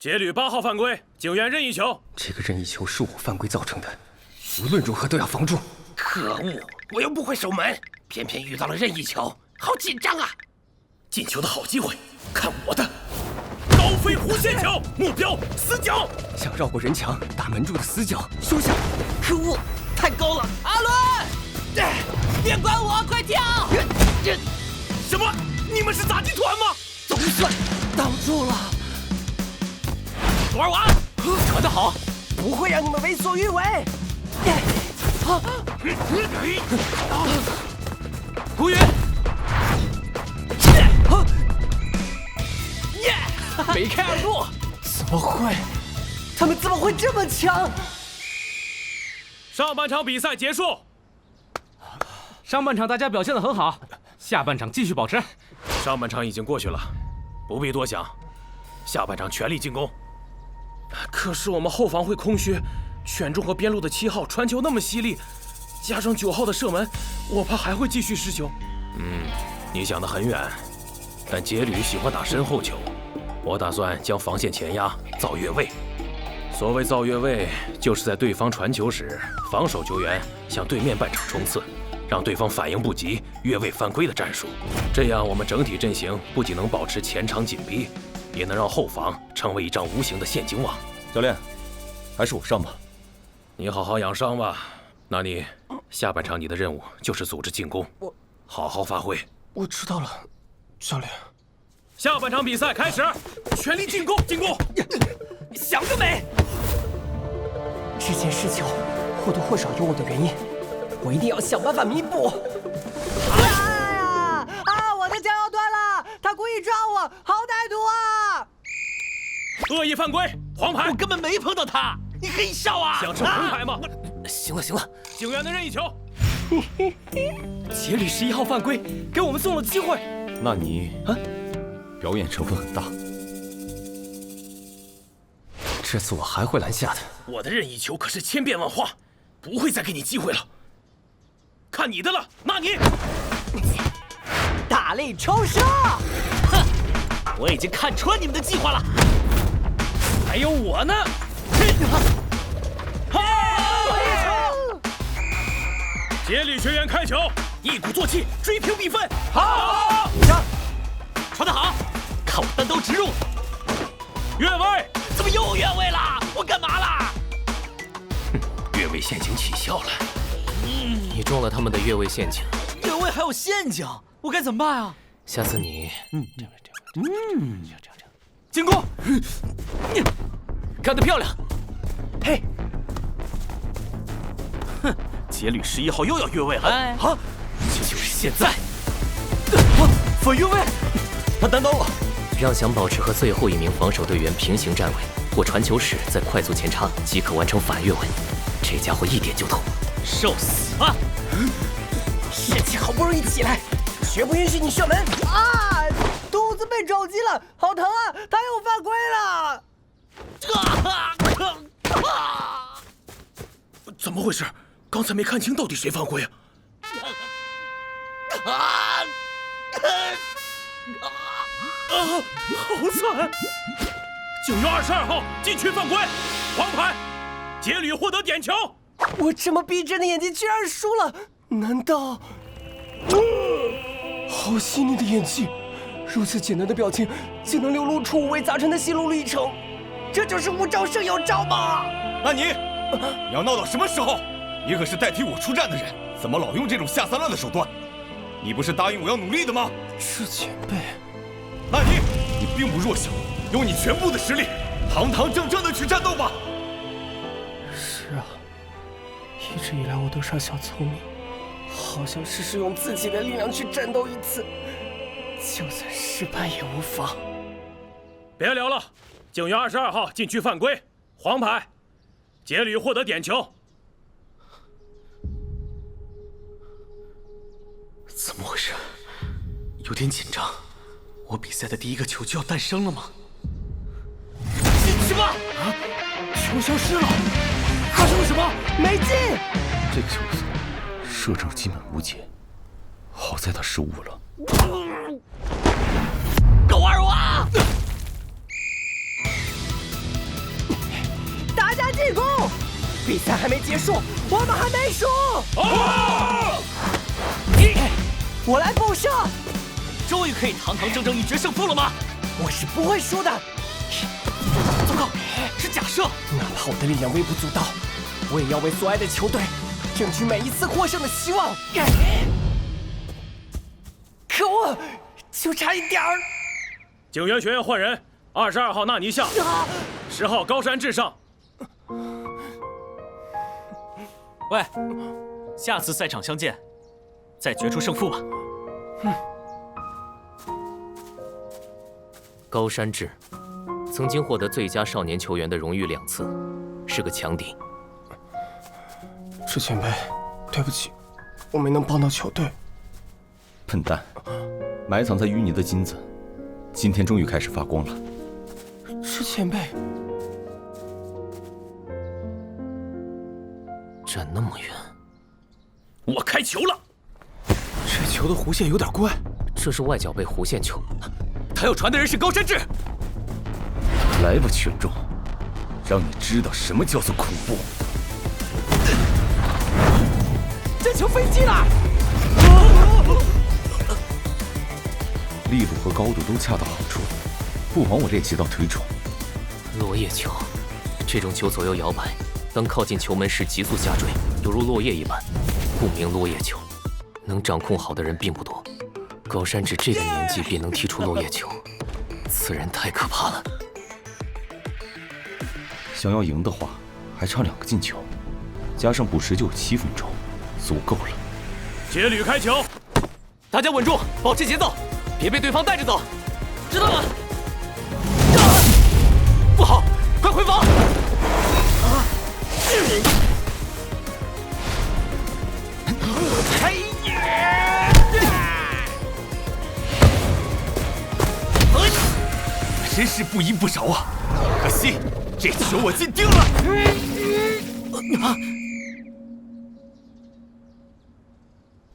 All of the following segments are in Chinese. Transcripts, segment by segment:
捷旅8号犯规，警员任意球。这个任意球是我犯规造成的，无论如何都要防住。可恶，我又不会守门，偏偏遇到了任意球，好紧张啊！进球的好机会，看我的！高飞弧线球，目标死角。想绕过人墙打门柱的死角，收下。可恶，太高了！阿伦，别管我，快跳！什么？你们是杂技团吗？总算挡住了。玩完，传得好，不会让你们为所欲为。胡云，梅开二度。怎么会？他们怎么会这么强？上半场比赛结束。上半场大家表现得很好，下半场继续保持。上半场已经过去了，不必多想，下半场全力进攻。可是我们后防会空虚，选中和边路的7号传球那么犀利，加上9号的射门，我怕还会继续失球。你想得很远，但捷旅喜欢打身后球，我打算将防线前压，造越位。所谓造越位，就是在对方传球时，防守球员向对面半场冲刺，让对方反应不及，越位犯规的战术。这样我们整体阵型不仅能保持前场紧逼，也能让后防成为一张无形的陷阱网。教练，还是我上吧。你好好养伤吧。那你下半场你的任务就是组织进攻，好好发挥。我知道了，教练。下半场比赛开始，全力进攻！进攻！想得美！之前失球或多或少有我的原因，我一定要想办法弥补。我的脚要断了！他故意抓我，好歹毒啊！恶意犯规，黄牌！我根本没碰到他，你黑笑啊！想吃红牌吗？行了行了，警员的任意球。捷旅11号犯规，给我们送了机会。那你表演成分很大。这次我还会篮下的。我的任意球可是千变万化，不会再给你机会了。看你的了，纳尼！大力抽射！哼，我已经看穿你们的计划了。还有我呢！捷旅学员开球，一鼓作气，追平比分。好，传得好，看我单刀直入。越位！怎么又越位了？我干嘛啦？越位陷阱起效了。你中了他们的越位陷阱。越位还有陷阱，我该怎么办啊？下次你进攻！干得漂亮！嘿，哼，捷旅11号又要越位了。好，就是现在！反越位，他单刀了。让想保持和最后一名防守队员平行站位，或传球时再快速前插，即可完成反越位。这家伙一点就透，受死吧！士气好不容易起来，绝不允许你射门啊！肚子被肘击了，好疼啊！他又犯规了！怎么回事？刚才没看清到底谁犯规啊？好惨！警员22号禁区犯规，黄牌，捷旅获得点球。我这么逼真的演技居然输了，难道？好细腻的演技，如此简单的表情，竟能流露出五味杂陈的心路历程，这就是无招胜有招吗？那你要闹到什么时候？你可是代替我出战的人，怎么老用这种下三滥的手段？你不是答应我要努力的吗？是前辈。那你并不弱小，用你全部的实力，堂堂正正的去战斗吧。是啊，一直以来我都耍小聪明，好像是使用自己的力量去战斗一次，就算失败也无妨。别聊了，警员22号禁区犯规，黄牌，捷旅获得点球。怎么回事？有点紧张。我比赛的第一个球就要诞生了吗？进去吧！球消失了，发生了什么？没进！这个球速射正基本无解，好在他失误了。狗二娃！比赛还没结束，我们还没输。我来补上。终于可以堂堂正正一决胜负了吗？我是不会输的。糟糕，是假设。哪怕我的力量微不足道，我也要为所爱的球队争取每一次获胜的希望。可恶，就差一点儿。警员学院换人，22号纳尼下，10号高山至上。喂，下次赛场相见，再决出胜负吧。高山智，曾经获得最佳少年球员的荣誉2次，是个强敌。智前辈，对不起，我没能帮到球队。笨蛋，埋藏在淤泥的金子，今天终于开始发光了。智前辈，站那么远，我开球了。这球的弧线有点怪。这是外脚背弧线球。他要传的人是高山智。来吧，群众，让你知道什么叫做恐怖。这球飞机了。力度和高度都恰到好处，不枉我练习到腿肿。落叶球，这种球左右摇摆，当靠近球门时急速下坠，犹如落叶一般，故名落叶球。能掌控好的人并不多，高山智这个年纪便能踢出落叶球，此人太可怕了。想要赢的话，还差2个进球，加上补时就有7分钟，足够了。杰吕开球，大家稳住，保持节奏，别被对方带着走，知道吗？不好，快回防！真是不依不饶啊！可惜这球我进定了。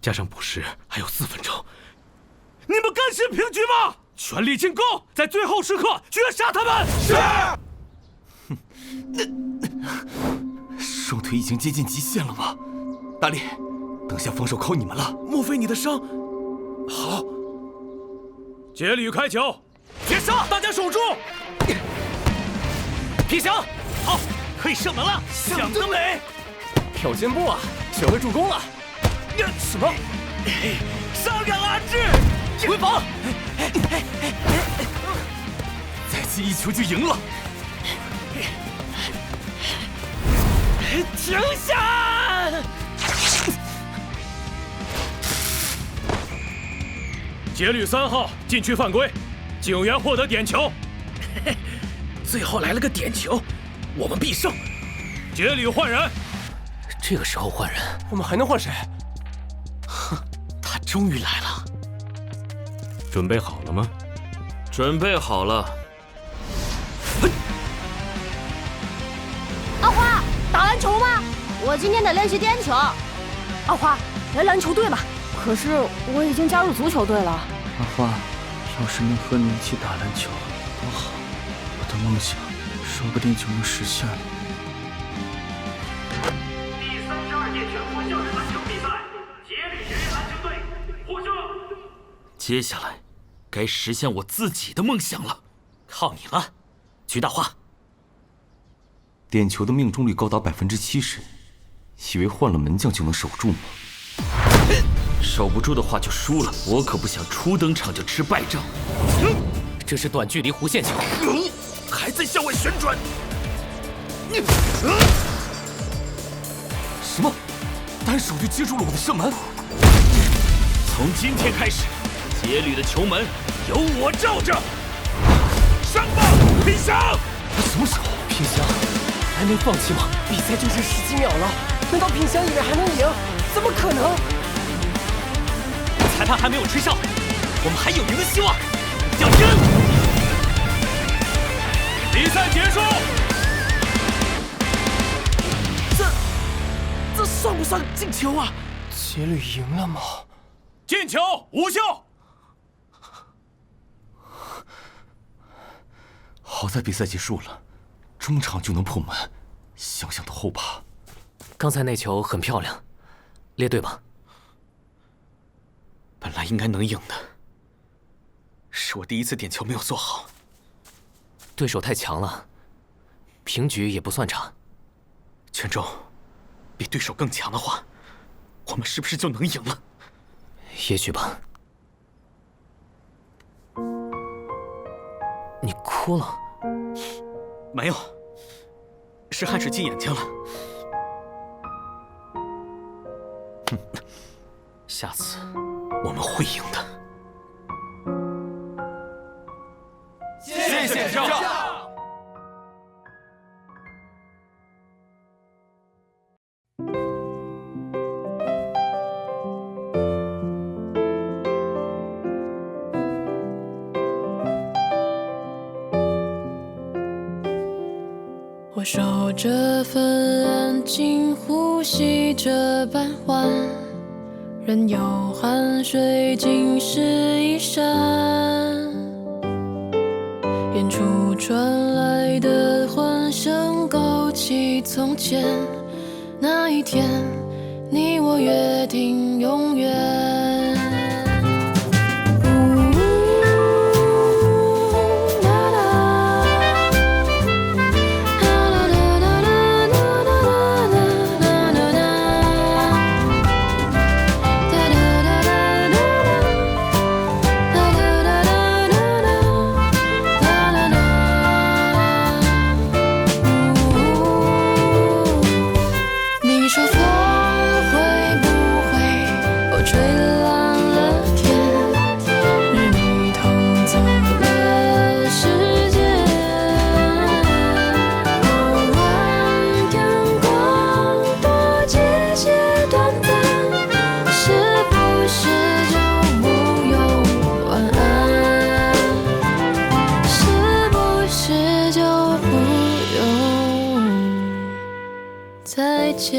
加上补时还有4分钟，你们甘心平局吗？全力进攻，在最后时刻绝杀他们！是。双腿已经接近极限了吧？大力，等下防守靠你们了。莫非你的伤？好，杰吕开球，绝杀！大家守住！皮翔，好，可以射门了，想得美！跳肩步啊，学会助攻了。什么？上扬阿志，回防！再进1球就赢了。停下！杰吕3号禁区犯规，警员获得点球。最后来了个点球，我们必胜。杰吕换人。这个时候换人，我们还能换谁？他终于来了。准备好了吗？准备好了。阿花，打篮球吗？我今天得练习颠球。阿花，来篮球队吧。可是我已经加入足球队了。阿花，要是能和你一起打篮球，多好！我的梦想说不定就能实现了。第32届全国校园篮球比赛，杰吕学院篮球队获胜。接下来，该实现我自己的梦想了，靠你了，徐大花。点球的命中率高达70%，以为换了门将就能守住吗？守不住的话就输了，我可不想初登场就吃败仗。这是短距离弧线球，还在向外旋转。什么？单手就接住了我的射门？从今天开始，杰吕的球门由我罩着。上吧，皮翔！什么时候？品翔，还没放弃吗？比赛就剩10几秒了，难道品翔以为还能赢？怎么可能？裁判还没有吹哨，我们还有赢的希望，要赢！比赛结束。这算不算进球啊？杰吕赢了吗？进球，无效。好在比赛结束了，中场就能破门，想想都后怕。刚才那球很漂亮，列队吧。本来应该能赢的，是我第一次点球没有做好。对手太强了，平局也不算差。全中，比对手更强的话，我们是不是就能赢了？也许吧。你哭了？没有，是汗水进眼睛了。下次我们会赢的。谢谢上。我守着份安静，呼吸着半晚，任由汗水浸湿衣衫。远处传来的欢声勾起从前那一天，你我约定永远。再见。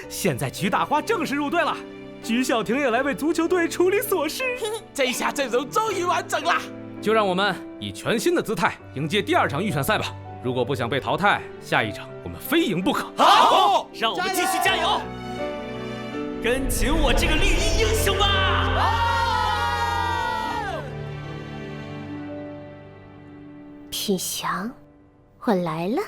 现在菊大花正式入队了，菊小婷也来为足球队处理琐事。这下阵容终于完整了。就让我们以全新的姿态迎接第2场预选赛吧。如果不想被淘汰，下一场我们非赢不可。好，让我们继续加油，跟紧我这个绿衣英雄吧！品祥，我来了。